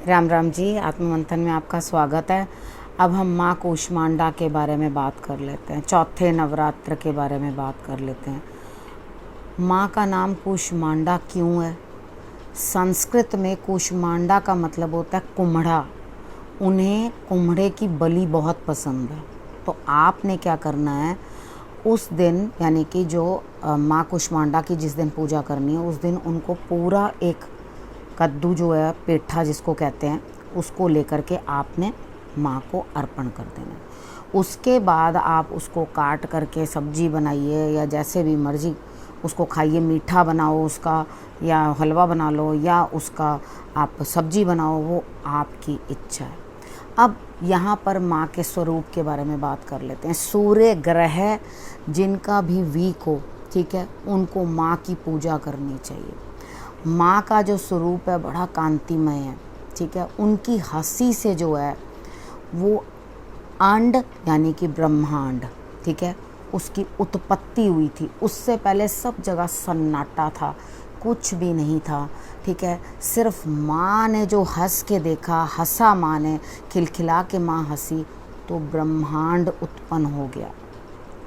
राम राम जी, आत्ममंथन में आपका स्वागत है। अब हम माँ कूष्मांडा के बारे में बात कर लेते हैं, चौथे नवरात्र के बारे में बात कर लेते हैं। माँ का नाम कूष्मांडा क्यों है? संस्कृत में कूष्मांडा का मतलब होता है कुम्हड़ा। उन्हें कुम्हड़े की बलि बहुत पसंद है। तो आपने क्या करना है, उस दिन यानी कि जो माँ कूष्मांडा की जिस दिन पूजा करनी है उस दिन उनको पूरा एक कद्दू जो है, पेठा जिसको कहते हैं, उसको लेकर के आपने माँ को अर्पण कर देना। उसके बाद आप उसको काट करके सब्जी बनाइए या जैसे भी मर्ज़ी उसको खाइए, मीठा बनाओ उसका या हलवा बना लो या उसका आप सब्जी बनाओ, वो आपकी इच्छा है। अब यहाँ पर माँ के स्वरूप के बारे में बात कर लेते हैं। सूर्य ग्रह जिनका भी वीक हो, ठीक है, उनको माँ की पूजा करनी चाहिए। माँ का जो स्वरूप है बड़ा कांतिमय है, ठीक है। उनकी हंसी से जो है वो अंड यानी कि ब्रह्मांड, ठीक है, उसकी उत्पत्ति हुई थी। उससे पहले सब जगह सन्नाटा था, कुछ भी नहीं था, ठीक है। सिर्फ माँ ने जो हंस के देखा, हंसा माँ ने, खिलखिला के माँ हंसी, तो ब्रह्मांड उत्पन्न हो गया,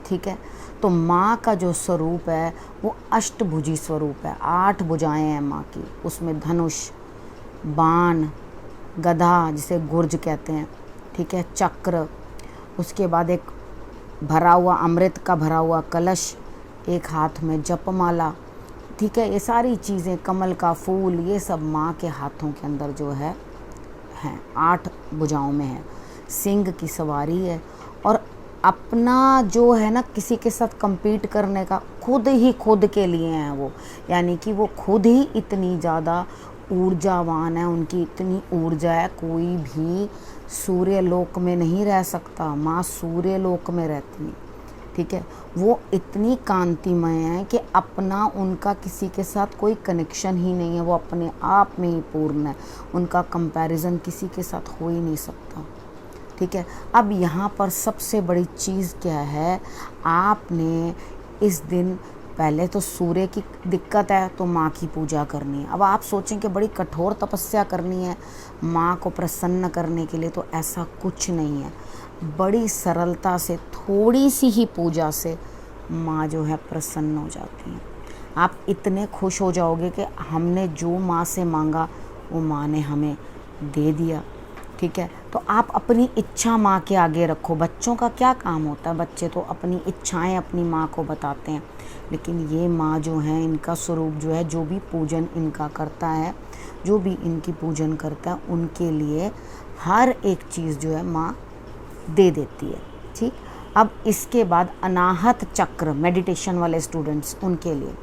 ठीक है। तो माँ का जो स्वरूप है वो अष्टभुजी स्वरूप है। 8 भुजाएं हैं माँ की। उसमें धनुष, बाण, गदा जिसे गुर्ज कहते हैं, ठीक है, चक्र, उसके बाद एक भरा हुआ अमृत का भरा हुआ कलश, एक हाथ में जपमाला, ठीक है। ये सारी चीज़ें, कमल का फूल, ये सब माँ के हाथों के अंदर जो है हैं। 8 भुजाओं में है। सिंह की सवारी है और अपना जो है ना, किसी के साथ compete करने का, खुद के लिए हैं वो। यानी कि वो खुद ही इतनी ज़्यादा ऊर्जावान है, उनकी इतनी ऊर्जा है, कोई भी सूर्य लोक में नहीं रह सकता। माँ सूर्य लोक में रहती हैं, ठीक है। वो इतनी कांतिमय है कि अपना उनका किसी के साथ कोई कनेक्शन ही नहीं है। वो अपने आप में ही पूर्ण है, उनका कंपैरिजन किसी के साथ हो ही नहीं सकता, ठीक है। अब यहाँ पर सबसे बड़ी चीज़ क्या है, आपने इस दिन पहले तो सूर्य की दिक्कत है तो माँ की पूजा करनी है। अब आप सोचें कि बड़ी कठोर तपस्या करनी है माँ को प्रसन्न करने के लिए, तो ऐसा कुछ नहीं है। बड़ी सरलता से, थोड़ी सी ही पूजा से माँ जो है प्रसन्न हो जाती हैं। आप इतने खुश हो जाओगे कि हमने जो माँ से मांगा वो माँ ने हमें दे दिया, ठीक है। तो आप अपनी इच्छा माँ के आगे रखो। बच्चों का क्या काम होता है, बच्चे तो अपनी इच्छाएं अपनी माँ को बताते हैं, लेकिन ये माँ जो है, इनका स्वरूप जो है, जो भी पूजन इनका करता है, जो भी इनकी पूजन करता है, उनके लिए हर एक चीज़ जो है माँ दे देती है, ठीक। अब इसके बाद अनाहत चक्र, मेडिटेशन वाले स्टूडेंट्स, उनके लिए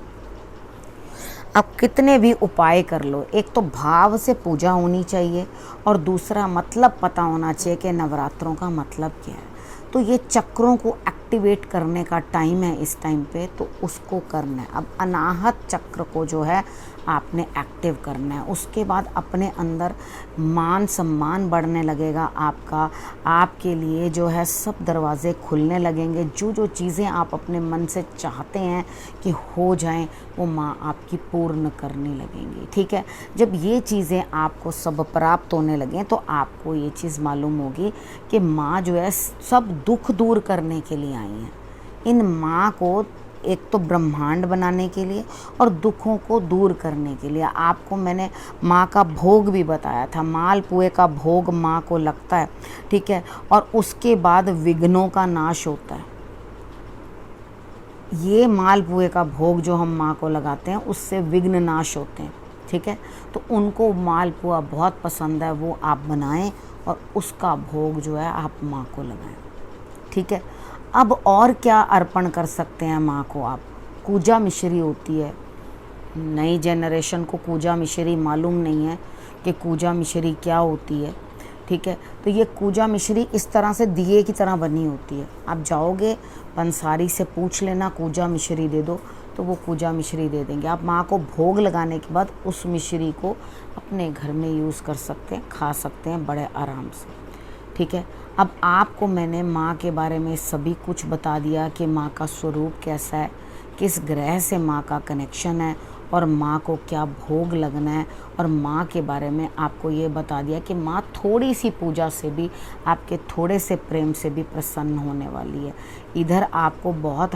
अब कितने भी उपाय कर लो, एक तो भाव से पूजा होनी चाहिए और दूसरा मतलब पता होना चाहिए कि नवरात्रों का मतलब क्या है। तो ये चक्रों को एक्टिवेट करने का टाइम है इस टाइम पे, तो उसको करना है। अब अनाहत चक्र को जो है आपने एक्टिव करना है। उसके बाद अपने अंदर मान सम्मान बढ़ने लगेगा आपका, आपके लिए जो है सब दरवाज़े खुलने लगेंगे। जो जो चीज़ें आप अपने मन से चाहते हैं कि हो जाएं, वो माँ आपकी पूर्ण करने लगेंगी, ठीक है। जब ये चीज़ें आपको सब प्राप्त होने लगें तो आपको ये चीज़ मालूम होगी कि माँ जो है सब दुख दूर करने के लिए आई हैं। इन माँ को एक तो ब्रह्मांड बनाने के लिए और दुखों को दूर करने के लिए। आपको मैंने माँ का भोग भी बताया था, मालपुए का भोग माँ को लगता है, ठीक है, और उसके बाद विघ्नों का नाश होता है। ये मालपुए का भोग जो हम माँ को लगाते हैं उससे विघ्न नाश होते हैं, ठीक है। तो उनको मालपुआ बहुत पसंद है, वो आप बनाएं और उसका भोग जो है आप माँ को लगाएं, ठीक है। अब और क्या अर्पण कर सकते हैं माँ को आप? कूजा मिश्री होती है। नई जनरेशन को कूजा मिश्री मालूम नहीं है कि कूजा मिश्री क्या होती है, ठीक है। तो ये कूजा मिश्री इस तरह से दिए की तरह बनी होती है। आप जाओगे पंसारी से पूछ लेना कूजा मिश्री दे दो, तो वो कूजा मिश्री दे देंगे। आप माँ को भोग लगाने के बाद उस मिश्री को अपने घर में यूज़ कर सकते हैं, खा सकते हैं बड़े आराम से, ठीक है। अब आपको मैंने माँ के बारे में सभी कुछ बता दिया कि माँ का स्वरूप कैसा है, किस ग्रह से माँ का कनेक्शन है और माँ को क्या भोग लगना है, और माँ के बारे में आपको ये बता दिया कि माँ थोड़ी सी पूजा से भी, आपके थोड़े से प्रेम से भी प्रसन्न होने वाली है। इधर आपको बहुत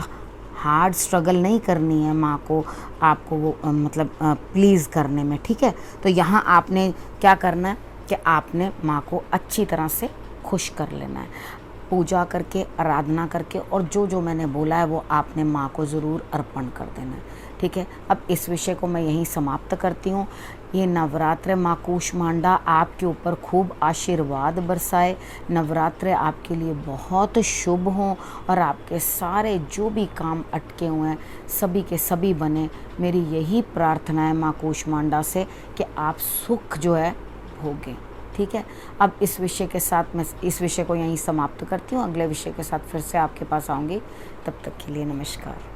हार्ड स्ट्रगल नहीं करनी है माँ को, आपको वो मतलब प्लीज़ करने में, ठीक है। तो यहाँ आपने क्या करना है कि आपने माँ को अच्छी तरह से खुश कर लेना है, पूजा करके, आराधना करके, और जो जो मैंने बोला है वो आपने माँ को ज़रूर अर्पण कर देना है, ठीक है। अब इस विषय को मैं यहीं समाप्त करती हूँ। ये नवरात्र माँ कूष्मांडा आपके ऊपर खूब आशीर्वाद बरसाए, नवरात्र आपके लिए बहुत शुभ हों, और आपके सारे जो भी काम अटके हुए हैं सभी के सभी बने। मेरी यही प्रार्थना है माँ कूष्मांडा से कि आप सुख जो है भोगें, ठीक है। अब इस विषय के साथ मैं इस विषय को यहीं समाप्त करती हूँ। अगले विषय के साथ फिर से आपके पास आऊँगी। तब तक के लिए नमस्कार।